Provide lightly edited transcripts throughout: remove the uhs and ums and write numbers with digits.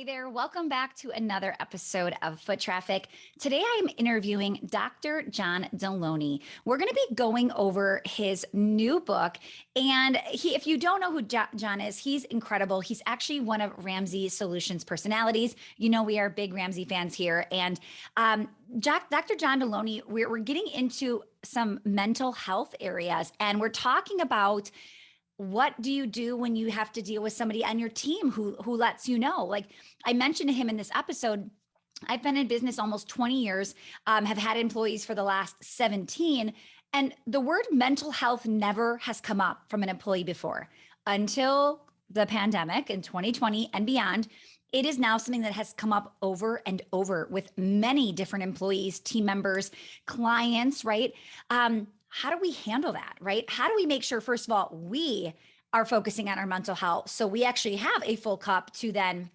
Hey there, welcome back to another episode of Foot Traffic. Today I am interviewing Dr. John Delony. We're going to be going over his new book. And if you don't know who John is, he's incredible. He's actually one of Ramsey Solutions personalities. You know, we are big Ramsey fans here. And Dr. John Delony, we're getting into some mental health areas, and we're talking about what do you do when you have to deal with somebody on your team who lets you know? Like I mentioned to him in this episode, I've been in business almost 20 years, have had employees for the last 17, and the word mental health never has come up from an employee before until the pandemic in 2020 and beyond. It is now something that has come up over and over with many different employees, team members, clients, right? How do we handle that, right? How do we make sure, first of all, we are focusing on our mental health so we actually have a full cup to then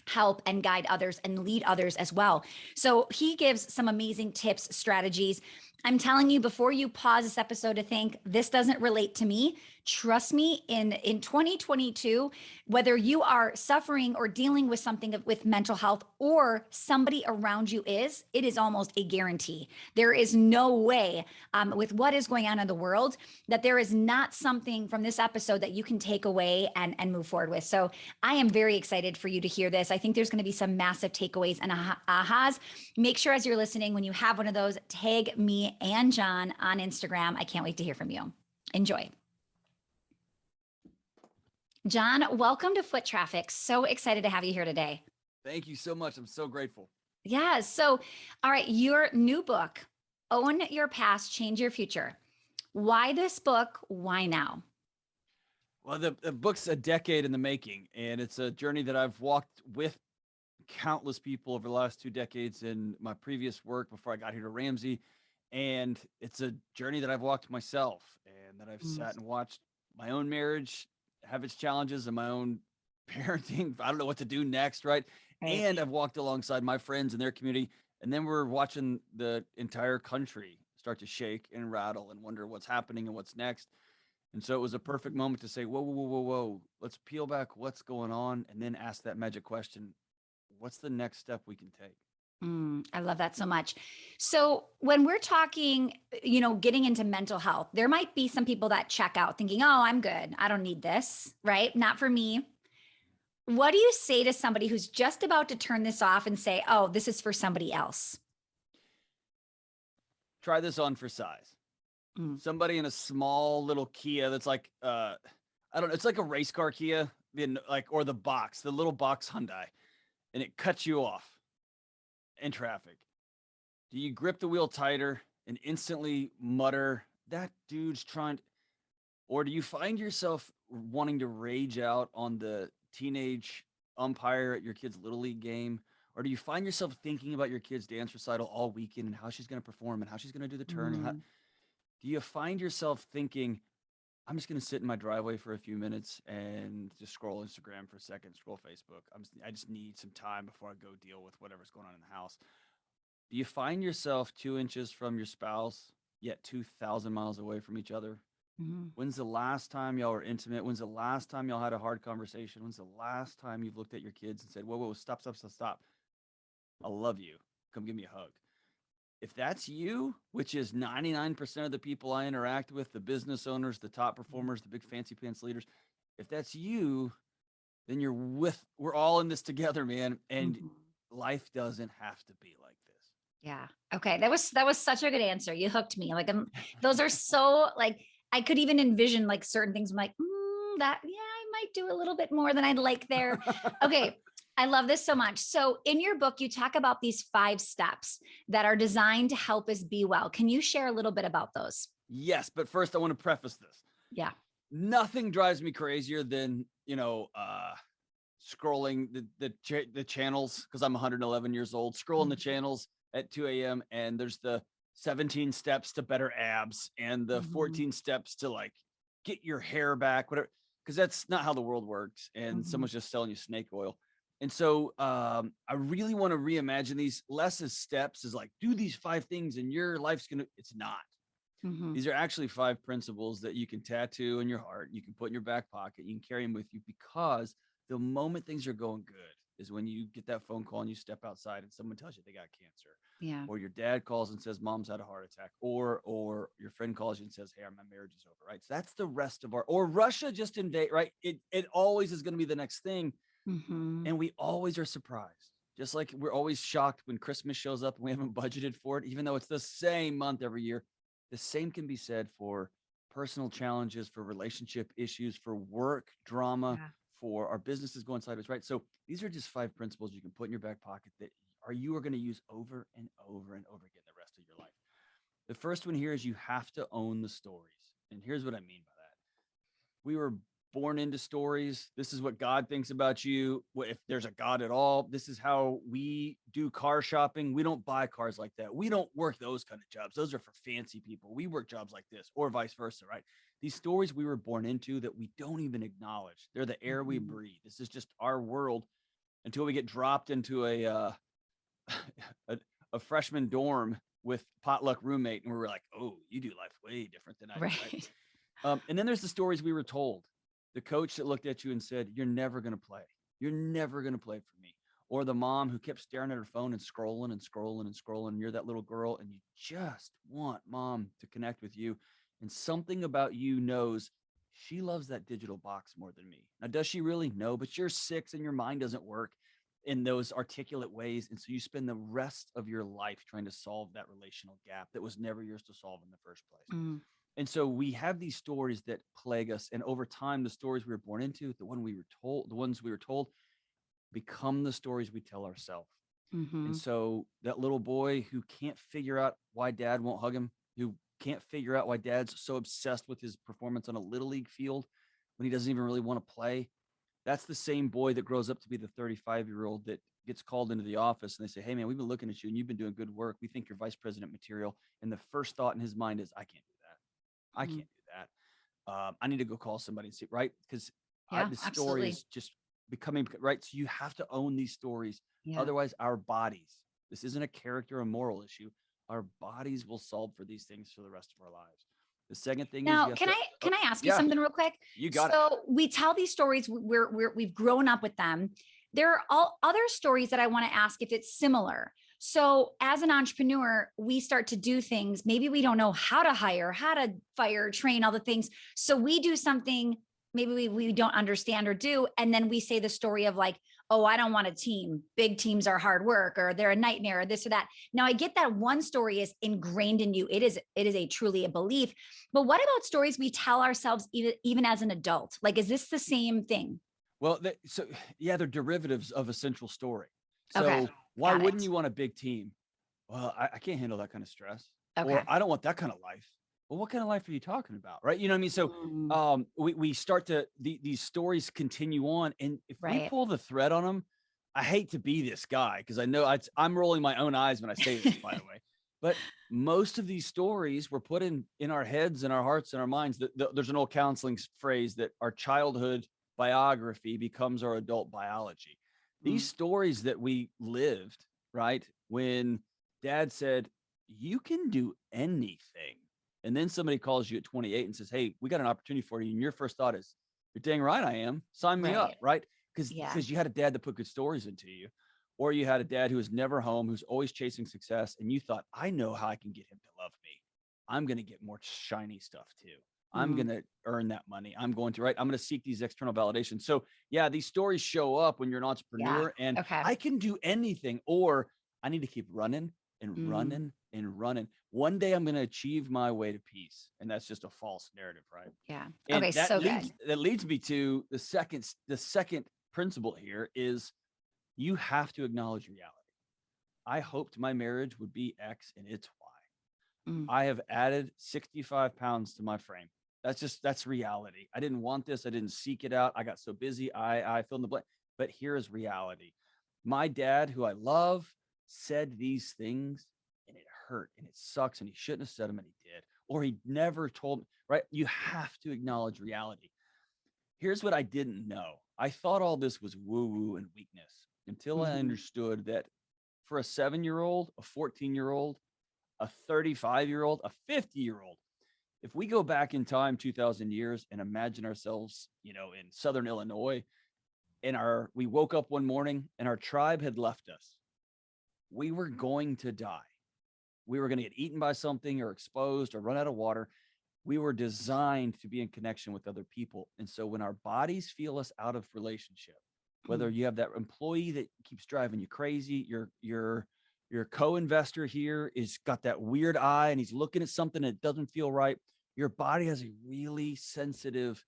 help and guide others and lead others as well? So he gives some amazing tips, strategies. I'm telling you, before you pause this episode to think this doesn't relate to me, trust me, in 2022, whether you are suffering or dealing with something with mental health or somebody around you is, it is almost a guarantee. There is no way with what is going on in the world that there is not something from this episode that you can take away and move forward with. So I am very excited for you to hear this. I think there's going to be some massive takeaways and ahas. Make sure as you're listening, when you have one of those, tag me and John on Instagram. I can't wait to hear from you. Enjoy. John, welcome to Foot Traffic. So excited to have you here today. Thank you so much. I'm so grateful. Yeah. So, all right, your new book, Own Your Past, Change Your Future. Why this book? Why now? Well, the book's a decade in the making, and it's a journey that I've walked with countless people over the last 2 decades in my previous work before I got here to Ramsey. And it's a journey that I've walked myself and that I've sat and watched my own marriage have its challenges and my own parenting. I don't know what to do next, right? And I've walked alongside my friends and their community. And then we're watching the entire country start to shake and rattle and wonder what's happening and what's next. And so it was a perfect moment to say, whoa, whoa, whoa, whoa, whoa. Let's peel back what's going on and then ask that magic question. What's the next step we can take? I love that so much. So when we're talking, getting into mental health, there might be some people that check out thinking, oh, I'm good. I don't need this, right? Not for me. What do you say to somebody who's just about to turn this off and say, oh, this is for somebody else? Try this on for size. Somebody in a small little Kia that's like, I don't know, it's like a race car Kia, or the little box Hyundai, and it cuts you off in traffic. Do you grip the wheel tighter and instantly mutter, that dude's trying to, or do you find yourself wanting to rage out on the teenage umpire at your kid's little league game? Or do you find yourself thinking about your kid's dance recital all weekend and how she's going to perform and how she's going to do the turn? And do you find yourself thinking, I'm just going to sit in my driveway for a few minutes and just scroll Instagram for a second, scroll Facebook. I just need some time before I go deal with whatever's going on in the house. Do you find yourself 2 inches from your spouse, yet 2,000 miles away from each other? When's the last time y'all were intimate? When's the last time y'all had a hard conversation? When's the last time you've looked at your kids and said, whoa, whoa, stop, stop, stop, stop. I love you. Come give me a hug. If that's you, which is 99% of the people I interact with, the business owners, the top performers, the big fancy pants leaders, if that's you, then we're all in this together, man. And life doesn't have to be like this. Yeah. Okay. That was such a good answer. You hooked me. Like, those are so, like, I could even envision like certain things. I'm like, I might do a little bit more than I'd like there. Okay. I love this so much. So in your book, you talk about these 5 steps that are designed to help us be well. Can you share a little bit about those? Yes, but first I want to preface this. Yeah. Nothing drives me crazier than, scrolling the channels, because I'm 111 years old, scrolling the channels at 2 a.m. and there's the 17 steps to better abs and the 14 steps to like get your hair back, whatever, because that's not how the world works. And someone's just selling you snake oil. And so I really want to reimagine these less as steps, as like, do these 5 things and your life's it's not. These are actually 5 principles that you can tattoo in your heart. You can put in your back pocket. You can carry them with you, because the moment things are going good is when you get that phone call and you step outside and someone tells you they got cancer. Yeah. Or your dad calls and says mom's had a heart attack, or your friend calls you and says, hey, my marriage is over, right? So that's the rest of or Russia just invade, right? It always is going to be the next thing. Mm-hmm. And we always are surprised. Just like we're always shocked when Christmas shows up and we haven't budgeted for it, even though it's the same month every year. The same can be said for personal challenges, for relationship issues, for work drama, for our businesses going sideways, right? So these are just 5 principles you can put in your back pocket that you are going to use over and over and over again the rest of your life. The first one here is you have to own the stories. And here's what I mean by that. We were born into stories. This is what God thinks about you. If there's a God at all, this is how we do car shopping. We don't buy cars like that. We don't work those kind of jobs. Those are for fancy people. We work jobs like this, or vice versa, right? These stories we were born into that we don't even acknowledge. They're the air we breathe. This is just our world until we get dropped into a freshman dorm with potluck roommate, and we're like, oh, you do life way different than I do. Right? And then there's the stories we were told. The coach that looked at you and said, you're never going to play. You're never going to play for me. Or the mom who kept staring at her phone and scrolling and scrolling and scrolling. And you're that little girl and you just want mom to connect with you. And something about you knows she loves that digital box more than me. Now, does she really? No, but you're 6 and your mind doesn't work in those articulate ways. And so you spend the rest of your life trying to solve that relational gap that was never yours to solve in the first place. And so we have these stories that plague us. And over time, the stories we were born into, the ones we were told become the stories we tell ourselves. And so that little boy who can't figure out why dad won't hug him, who can't figure out why dad's so obsessed with his performance on a little league field when he doesn't even really want to play. That's the same boy that grows up to be the 35-year-old that gets called into the office and they say, hey man, we've been looking at you and you've been doing good work. We think you're vice president material. And the first thought in his mind is, I can't do that. I can't do that. I need to go call somebody and see, right? Because the story is just becoming, right? So you have to own these stories. Otherwise, our bodies, this isn't a character or moral issue. Our bodies will solve for these things for the rest of our lives. The second thing now, is, can I ask you something real quick? You got it. So we tell these stories. We've grown up with them. There are all other stories that I want to ask if it's similar. So as an entrepreneur, we start to do things. Maybe we don't know how to hire, how to fire, train, all the things. So we do something maybe we don't understand or do. And then we say the story of like, oh, I don't want a team. Big teams are hard work, or they're a nightmare, or this or that. Now I get that one story is ingrained in you. It is a truly a belief. But what about stories we tell ourselves even as an adult? Like, is this the same thing? Well, they're derivatives of a central story. So why wouldn't you want a big team? Well, I can't handle that kind of stress. Or I don't want that kind of life. Well, what kind of life are you talking about? Right. You know what I mean? So we start to, these stories continue on. And if we pull the thread on them, I hate to be this guy because I know I'm rolling my own eyes when I say this, by the way. But most of these stories were put in our heads and our hearts and our minds. There's an old counseling phrase that our childhood biography becomes our adult biology. These stories that we lived, right? When dad said, you can do anything. And then somebody calls you at 28 and says, hey, we got an opportunity for you. And your first thought is, you're dang right I am. Sign me up, right? Because you had a dad that put good stories into you. Or you had a dad who was never home, who's always chasing success. And you thought, I know how I can get him to love me. I'm going to get more shiny stuff too. I'm going to earn that money. I'm going to seek these external validations. So yeah, these stories show up when you're an entrepreneur and I can do anything, or I need to keep running and running and running. One day I'm going to achieve my way to peace. And that's just a false narrative, right? Yeah. And that leads me to the second principle here is you have to acknowledge reality. I hoped my marriage would be X and it's Y. I have added 65 pounds to my frame. That's reality. I didn't want this. I didn't seek it out. I got so busy. I fill in the blank. But here is reality. My dad, who I love, said these things and it hurt and it sucks and he shouldn't have said them and he did. Or he never told me, right? You have to acknowledge reality. Here's what I didn't know. I thought all this was woo-woo and weakness until I understood that for a 7-year-old, a 14-year-old, a 35-year-old, a 50-year-old, if we go back in time 2,000 years and imagine ourselves, in Southern Illinois, and we woke up one morning and our tribe had left us. We were going to die. We were going to get eaten by something or exposed or run out of water. We were designed to be in connection with other people. And so when our bodies feel us out of relationship, whether you have that employee that keeps driving you crazy, your co-investor here is got that weird eye and he's looking at something that doesn't feel right. Your body has a really sensitive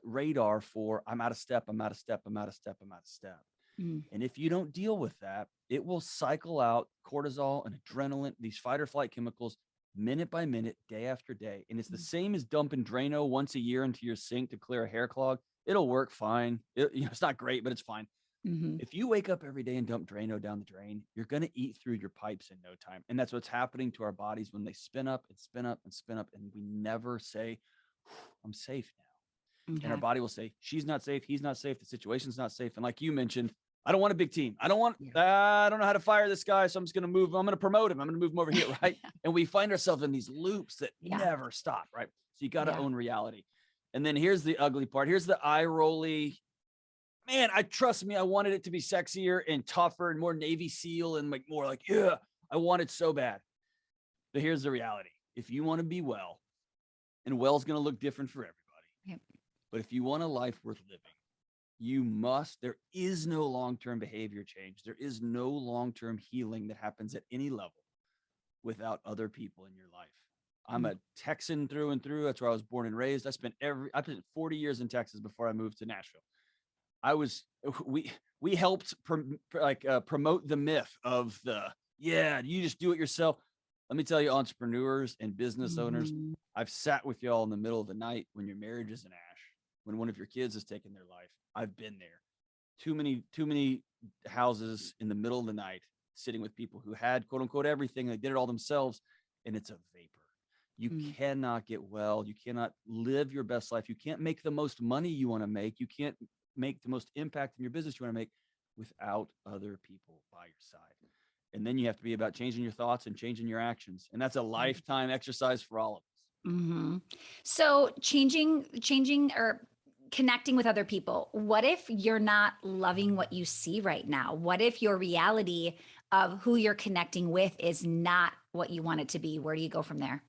radar for I'm out of step, I'm out of step, I'm out of step, I'm out of step. And if you don't deal with that, it will cycle out cortisol and adrenaline, these fight or flight chemicals, minute by minute, day after day. And it's the same as dumping Drano once a year into your sink to clear a hair clog. It'll work fine. It's not great, but it's fine. If you wake up every day and dump Drano down the drain, you're going to eat through your pipes in no time. And that's what's happening to our bodies when they spin up and spin up and spin up. And we never say, I'm safe now. Okay. And our body will say, she's not safe. He's not safe. The situation's not safe. And like you mentioned, I don't want a big team. I don't know how to fire this guy. So I'm just going to move. I'm going to promote him. I'm going to move him over here. Right. And we find ourselves in these loops that never stop. Right. So you got to own reality. And then here's the ugly part. Here's the eye rolly. Man, trust me. I wanted it to be sexier and tougher and more Navy SEAL and like more like, yeah, I want it so bad. But here's the reality. If you want to be well, and well's going to look different for everybody. But if you want a life worth living, there is no long-term behavior change. There is no long-term healing that happens at any level without other people in your life. I'm a Texan through and through. That's where I was born and raised. I spent 40 years in Texas before I moved to Nashville. We helped promote the myth of you just do it yourself. Let me tell you, entrepreneurs and business owners, I've sat with y'all in the middle of the night when your marriage is in ash, when one of your kids has taken their life. I've been there. Too many houses in the middle of the night, sitting with people who had quote unquote everything. They did it all themselves, and it's a vapor. You cannot get well. You cannot live your best life. You can't make the most money you want to make. You can't make the most impact in your business you want to make without other people by your side. And then you have to be about changing your thoughts and changing your actions. And that's a lifetime exercise for all of us. So changing or connecting with other people. What if you're not loving what you see right now? What if your reality of who you're connecting with is not what you want it to be? Where do you go from there?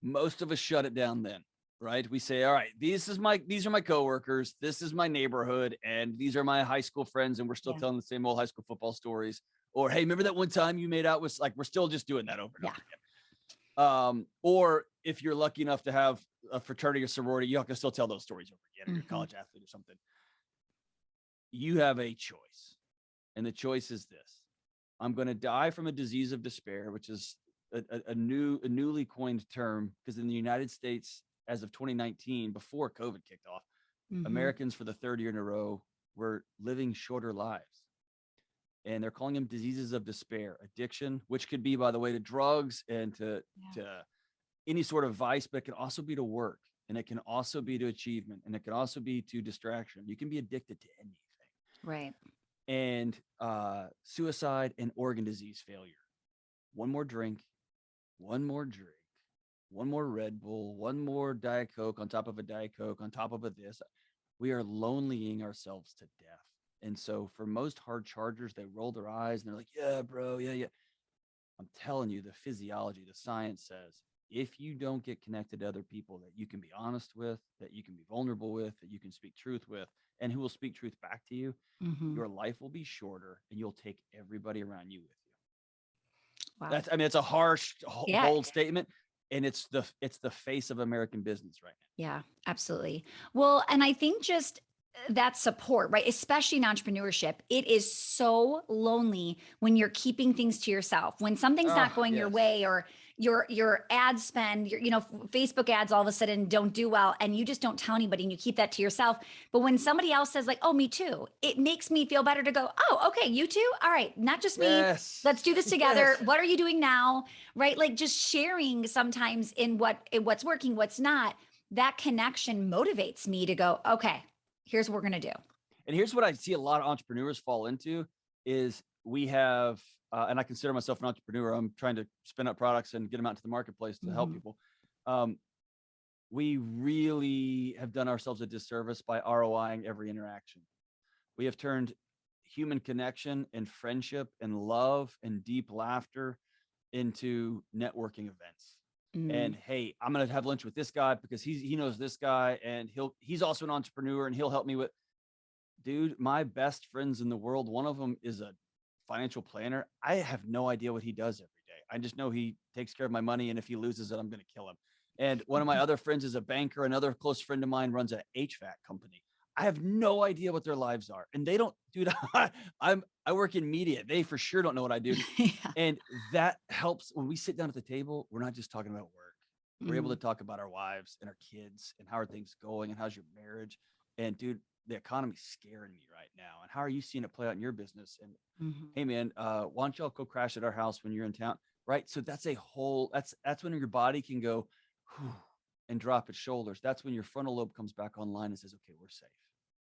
Most of us shut it down then, right? We say, all right, these are my coworkers. This is my neighborhood. And these are my high school friends. And we're still telling the same old high school football stories. Or, hey, remember that one time you made out with, like, we're still just doing that over and over again. Or if you're lucky enough to have a fraternity or sorority, you have to still tell those stories over again, or you're a college athlete or something. You have a choice. And the choice is this: I'm going to die from a disease of despair, which is a newly coined term, because in the United States, as of 2019, before COVID kicked off, Americans for the third year in a row were living shorter lives. And they're calling them diseases of despair, addiction, which could be, by the way, to drugs and to any sort of vice, but it can also be to work, and it can also be to achievement, and it can also be to distraction. You can be addicted to anything. Right. And suicide and organ disease failure. One more drink, one more drink, one more Red Bull, one more Diet Coke on top of a Diet Coke, on top of this. We are lonelying ourselves to death. And so for most hard chargers, they roll their eyes and they're like, yeah, bro, yeah. I'm telling you, the physiology, the science says, if you don't get connected to other people that you can be honest with, that you can be vulnerable with, that you can speak truth with, and who will speak truth back to you, your life will be shorter and you'll take everybody around you with you. Wow. It's a harsh, bold statement. And it's the face of American business right now. Yeah, absolutely. Well, and I think just that support, right? Especially in entrepreneurship, it is so lonely when you're keeping things to yourself, when something's not going your way, or your ad spend, Facebook ads all of a sudden don't do well, and you just don't tell anybody and you keep that to yourself. But when somebody else says like, oh, me too, it makes me feel better to go, oh, okay, you too. All right. Not just me. Let's do this together. What are you doing now? Right. Like just sharing sometimes in what's working, what's not. That connection motivates me to go, okay, here's what we're going to do. And here's what I see a lot of entrepreneurs fall into is we have, and I consider myself an entrepreneur. I'm trying to spin up products and get them out to the marketplace to help people. We really have done ourselves a disservice by ROIing every interaction. We have turned human connection and friendship and love and deep laughter into networking events. And hey, I'm going to have lunch with this guy because he knows this guy, and he's also an entrepreneur and he'll help me with. Dude, my best friends in the world, one of them is a financial planner. I have no idea what he does every day. I just know he takes care of my money, and if he loses it, I'm going to kill him. And one of my other friends is a banker. Another close friend of mine runs an HVAC company. I have no idea what their lives are, and they don't, dude. I work in media. They for sure don't know what I do, Yeah. and that helps when we sit down at the table. We're not just talking about work. We're able to talk about our wives and our kids and how are things going and how's your marriage. And dude, the economy's scaring me right now. And how are you seeing it play out in your business? And hey, man, why don't y'all go crash at our house when you're in town? Right. So that's that's when your body can go whew, and drop its shoulders. That's when your frontal lobe comes back online and says, okay, we're safe.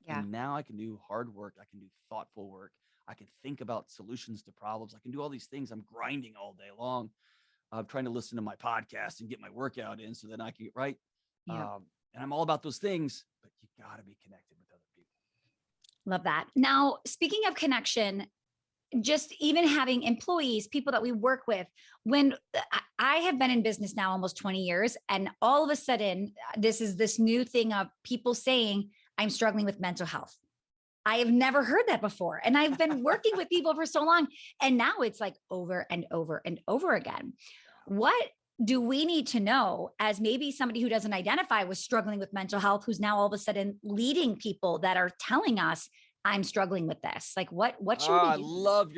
Yeah. And now I can do hard work. I can do thoughtful work. I can think about solutions to problems. I can do all these things. I'm grinding all day long. I'm trying to listen to my podcast and get my workout in so that I can get right. Yeah. And I'm all about those things, but you got to be connected with other people. Love that. Now, speaking of connection, just even having employees, people that we work with, when I have been in business now almost 20 years, and all of a sudden, this new thing of people saying, I'm struggling with mental health. I have never heard that before. And I've been working with people for so long. And now it's like over and over and over again. What do we need to know as maybe somebody who doesn't identify with struggling with mental health, who's now all of a sudden leading people that are telling us, I'm struggling with this? Like what should we do? I love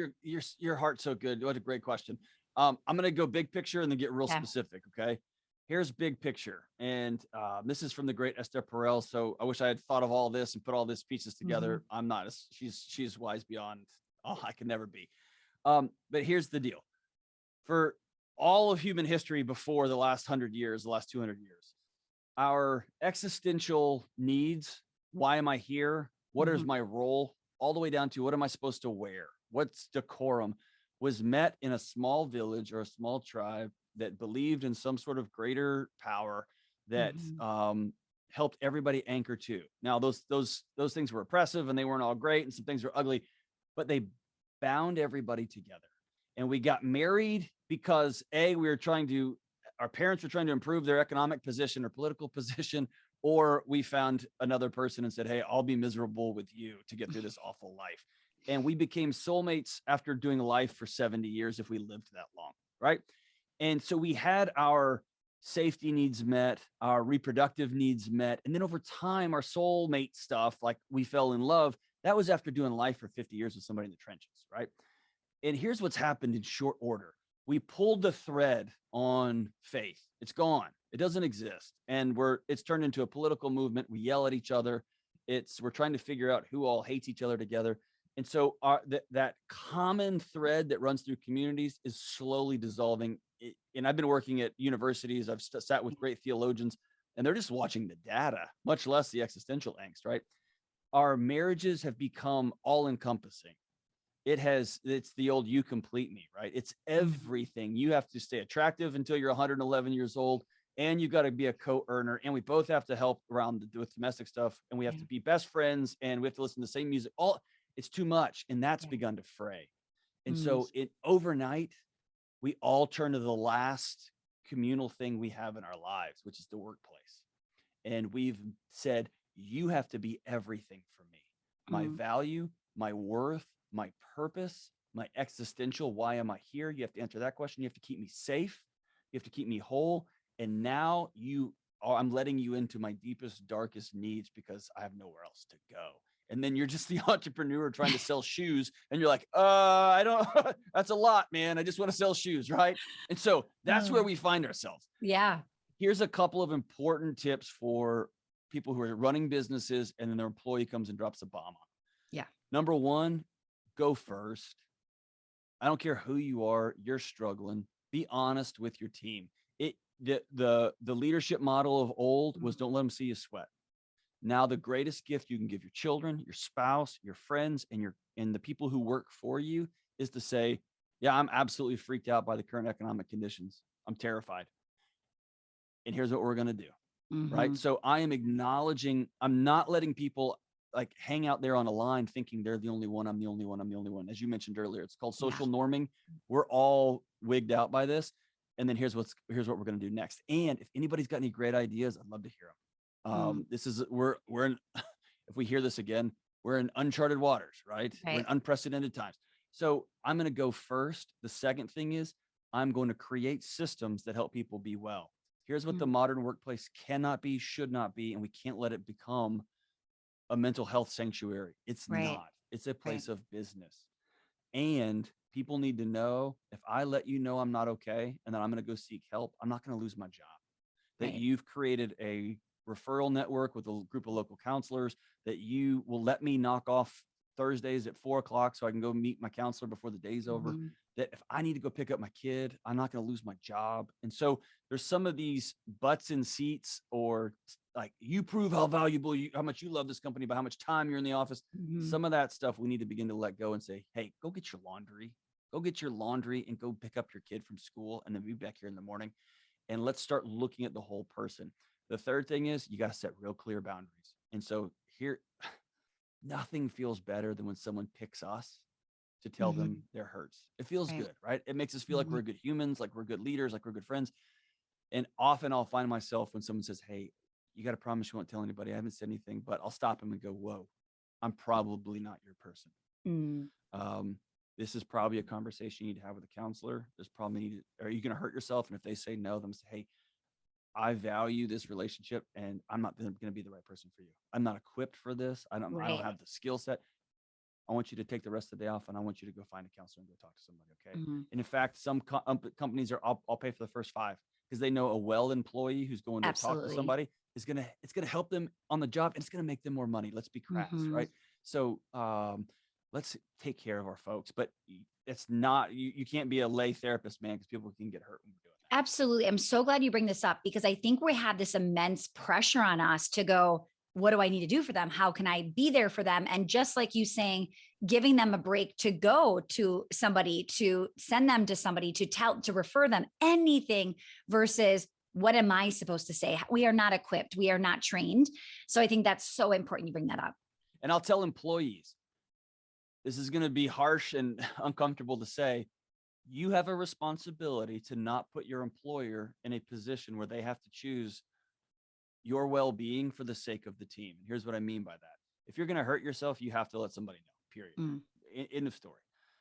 your heart so good. What a great question. I'm going to go big picture and then get real specific. Okay. Here's big picture. And this is from the great Esther Perel. So I wish I had thought of all this and put all these pieces together. I'm not, she's wise beyond all I can never be. But here's the deal. For all of human history before the last 100 years, the last 200 years, our existential needs, why am I here? What is my role? All the way down to what am I supposed to wear? What's decorum? Was met in a small village or a small tribe that believed in some sort of greater power that helped everybody anchor to. Now, those things were oppressive and they weren't all great, and some things were ugly, but they bound everybody together. And we got married because our parents were trying to improve their economic position or political position, or we found another person and said, hey, I'll be miserable with you to get through this awful life. And we became soulmates after doing life for 70 years if we lived that long, right? And so we had our safety needs met, our reproductive needs met. And then over time, our soulmate stuff, like we fell in love, that was after doing life for 50 years with somebody in the trenches, right? And here's what's happened in short order. We pulled the thread on faith. It's gone. It doesn't exist. And it's turned into a political movement. We yell at each other. We're trying to figure out who all hates each other together. And so that common thread that runs through communities is slowly dissolving. And I've been working at universities. I've sat with great theologians, and they're just watching the data, much less the existential angst, right? Our marriages have become all encompassing. It's the old, you complete me, right? It's everything. You have to stay attractive until you're 111 years old, and you've got to be a co-earner, and we both have to help with domestic stuff, and we have to be best friends, and we have to listen to the same music. It's too much, and that's begun to fray. And so overnight, we all turn to the last communal thing we have in our lives, which is the workplace. And we've said, you have to be everything for me. My value, my worth, my purpose, my existential, why am I here? You have to answer that question. You have to keep me safe. You have to keep me whole. And now I'm letting you into my deepest, darkest needs because I have nowhere else to go. And then you're just the entrepreneur trying to sell shoes. And you're like, I don't, that's a lot, man. I just want to sell shoes. Right. And so that's where we find ourselves. Yeah. Here's a couple of important tips for people who are running businesses and then their employee comes and drops a bomb on them. Yeah. Number one, go first. I don't care who you are, you're struggling. Be honest with your team. The leadership model of old was don't let them see you sweat. Now, the greatest gift you can give your children, your spouse, your friends, and the people who work for you is to say, yeah, I'm absolutely freaked out by the current economic conditions. I'm terrified. And here's what we're going to do. Right. So I am acknowledging, I'm not letting people like hang out there on a line thinking they're the only one. I'm the only one. I'm the only one. As you mentioned earlier, it's called social norming. We're all wigged out by this. And then here's what we're going to do next. And if anybody's got any great ideas, I'd love to hear them. This is, we're in, if we hear this again, we're in uncharted waters, right? We're in unprecedented times. So I'm going to go first. The second thing is I'm going to create systems that help people be well. Here's what the modern workplace cannot be, should not be, and we can't let it become a mental health sanctuary. It's not. It's a place of business. And people need to know, if I let you know I'm not okay and then I'm going to go seek help, I'm not going to lose my job. That you've created a referral network with a group of local counselors, that you will let me knock off Thursdays at 4:00 so I can go meet my counselor before the day's over. That if I need to go pick up my kid, I'm not going to lose my job. And so there's some of these butts in seats, or like, you prove how valuable how much you love this company by how much time you're in the office. Some of that stuff we need to begin to let go and say, hey, go get your laundry and go pick up your kid from school and then be back here in the morning. And let's start looking at the whole person. The third thing is you got to set real clear boundaries. And so here, nothing feels better than when someone picks us to tell them their hurts. It feels good, right? It makes us feel like we're good humans, like we're good leaders, like we're good friends. And often I'll find myself when someone says, hey, you got to promise you won't tell anybody. I haven't said anything, but I'll stop them and go, whoa, I'm probably not your person. This is probably a conversation you need to have with a counselor. There's probably, are you going to hurt yourself? And if they say no, then say, hey, I value this relationship and I'm not going to be the right person for you. I'm not equipped for this. I don't have the skill set. I want you to take the rest of the day off and I want you to go find a counselor and go talk to somebody. Okay. And in fact, some companies are, I'll pay for the first 5 because they know a well employee who's going to talk to somebody it's going to help them on the job and it's going to make them more money. Let's be crass. Right. So, let's take care of our folks, but it's not, you can't be a lay therapist, man, because people can get hurt when we're doing that. Absolutely. I'm so glad you bring this up because I think we have this immense pressure on us to go, what do I need to do for them? How can I be there for them? And just like you saying, giving them a break to go to somebody, to send them to somebody, to refer them, anything, versus what am I supposed to say? We are not equipped. We are not trained. So I think that's so important you bring that up. And I'll tell employees, this is going to be harsh and uncomfortable to say, you have a responsibility to not put your employer in a position where they have to choose your well-being for the sake of the team. Here's what I mean by that. If you're going to hurt yourself, you have to let somebody know, period. End of story.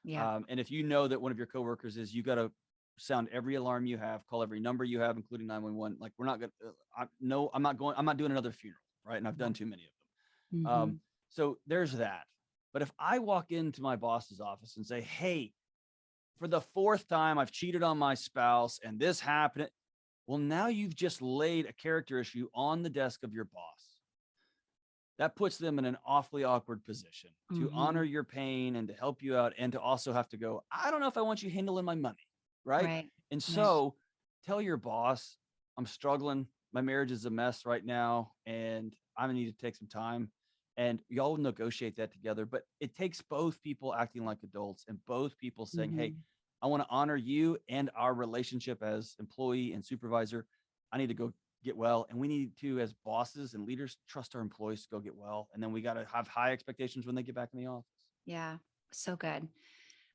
Yeah. And if you know that one of your coworkers is, you got to sound every alarm you have, call every number you have, including 911. Like, we're not going to, I'm not doing another funeral. Right. And I've done too many of them. So there's that. But if I walk into my boss's office and say, hey, for the 4th time, I've cheated on my spouse and this happened. Well, now you've just laid a character issue on the desk of your boss. That puts them in an awfully awkward position to honor your pain and to help you out, and to also have to go, I don't know if I want you handling my money. Right. And so tell your boss, I'm struggling. My marriage is a mess right now, and I'm going to need to take some time. And y'all negotiate that together. But it takes both people acting like adults and both people saying, hey, I want to honor you and our relationship as employee and supervisor. I need to go get well. And we need to, as bosses and leaders, trust our employees to go get well. And then we got to have high expectations when they get back in the office. Yeah. So good.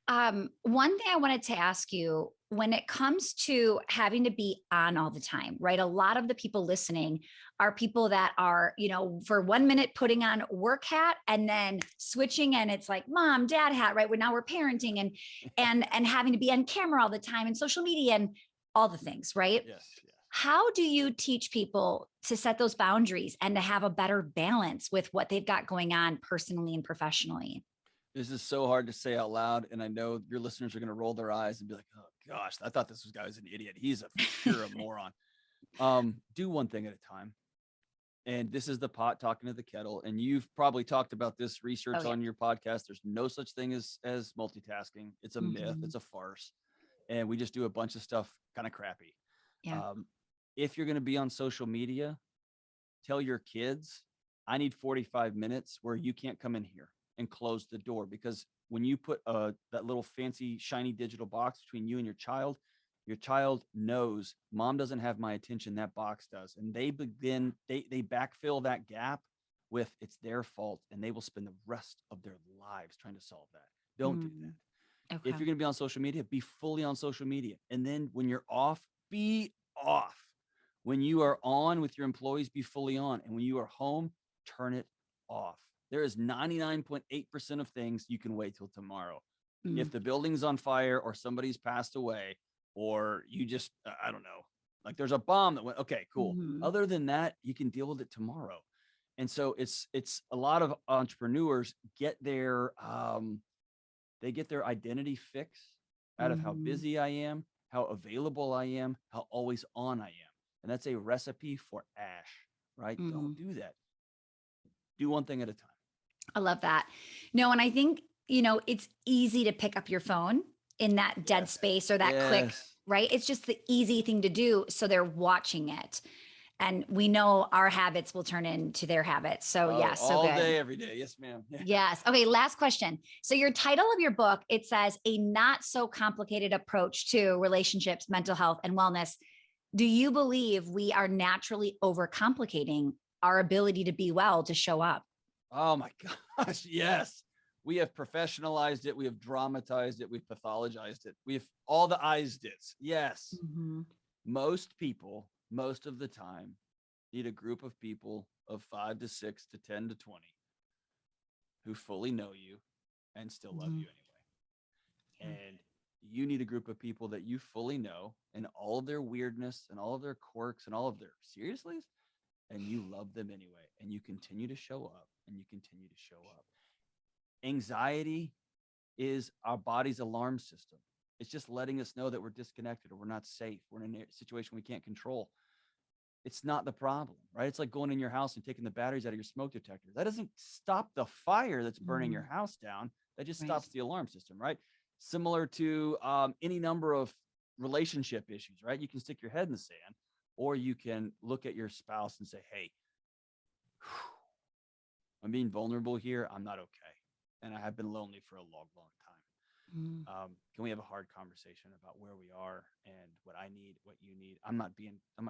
One thing I wanted to ask you, when it comes to having to be on all the time, right? A lot of the people listening are people that are, for 1 minute putting on work hat and then switching, and it's like mom, dad hat, right? Now we're parenting and having to be on camera all the time and social media and all the things, right? Yes. How do you teach people to set those boundaries and to have a better balance with what they've got going on personally and professionally? This is so hard to say out loud. And I know your listeners are going to roll their eyes and be like, oh gosh, I thought this guy was an idiot. He's a moron. Do one thing at a time. And this is the pot talking to the kettle. And you've probably talked about this research on your podcast. There's no such thing as multitasking. It's a myth. It's a farce. And we just do a bunch of stuff kind of crappy. Yeah. If you're going to be on social media, tell your kids, I need 45 minutes where you can't come in here, and close the door. Because when you put that little fancy shiny digital box between you and your child knows mom doesn't have my attention, that box does. And they backfill that gap with it's their fault and they will spend the rest of their lives trying to solve that. Don't do that. Okay. If you're going to be on social media, be fully on social media. And then when you're off, be off. When you are on with your employees, be fully on. And when you are home, turn it off. There is 99.8% of things you can wait till tomorrow. If the building's on fire or somebody's passed away, or you just, I don't know, like there's a bomb that went, okay, cool. Other than that, you can deal with it tomorrow. And so it's a lot of entrepreneurs get their, they get their identity fix out of how busy I am, how available I am, how always on I am. And that's a recipe for ash, right? Don't do that. Do one thing at a time. I love that. No, and I think, it's easy to pick up your phone in that dead space or that click, right? It's just the easy thing to do. So they're watching it. And we know our habits will turn into their habits. So yes, so all good. day, every day. Yes, ma'am. Yes. Okay. Last question. So your title of your book, it says a not so complicated approach to relationships, mental health, and wellness. Do you believe we are naturally overcomplicating our ability to be well, to show up? Oh my gosh. Yes. We have professionalized it. We have dramatized it. We've pathologized it. We've all the eyes did. Yes. Most people, most of the time, need a group of people of 5 to 6 to 10 to 20 who fully know you and still love you anyway. And you need a group of people that you fully know and all of their weirdness and all of their quirks and all of their seriouslys, and you love them anyway. And you continue to show up and you continue to show up. Anxiety is our body's alarm system. It's just letting us know that we're disconnected or we're not safe. We're in a situation we can't control. It's not the problem, right? It's like going in your house and taking the batteries out of your smoke detector. That doesn't stop the fire that's burning your house down. That just stops the alarm system, right? Similar to any number of relationship issues, right? You can stick your head in the sand, or you can look at your spouse and say, hey, I'm being vulnerable here. I'm not okay. And I have been lonely for a long, long time. Can we have a hard conversation about where we are and what I need, what you need? I'm not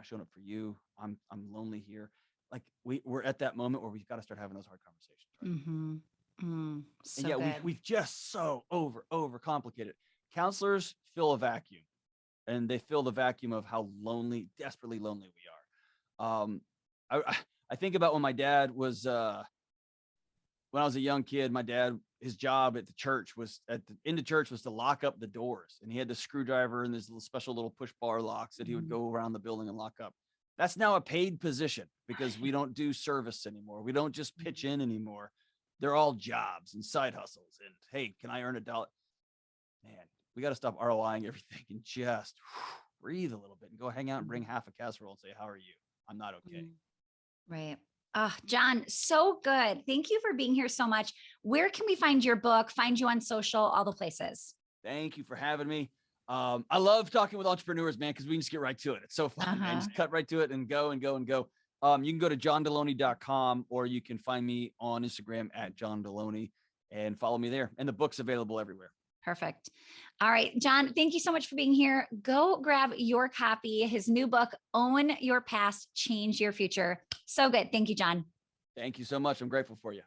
showing up for you. I'm lonely here. Like we're at that moment where we've got to start having those hard conversations. Right? So and yeah, we've just so over complicated. Counselors fill a vacuum, and they fill the vacuum of how lonely, desperately lonely we are. I think about when my dad was, when I was a young kid, my dad, his job at the church was to lock up the doors, and he had the screwdriver and this little special little push bar locks that he would go around the building and lock up. That's now a paid position because we don't do service anymore. We don't just pitch in anymore. They're all jobs and side hustles. And hey, can I earn $1? Man, we got to stop ROIing everything and just breathe a little bit and go hang out and bring half a casserole and say, how are you? I'm not okay. Right. John, so good. Thank you for being here so much. Where can we find your book, find you on social, all the places? Thank you for having me. I love talking with entrepreneurs, man, because we can just get right to it. It's so fun, man. Just cut right to it and go and go and go. You can go to johndelony.com, or you can find me on Instagram at John Delony and follow me there. And the book's available everywhere. Perfect. All right, John, thank you so much for being here. Go grab your copy, his new book, Own Your Past, Change Your Future. So good. Thank you, John. Thank you so much. I'm grateful for you.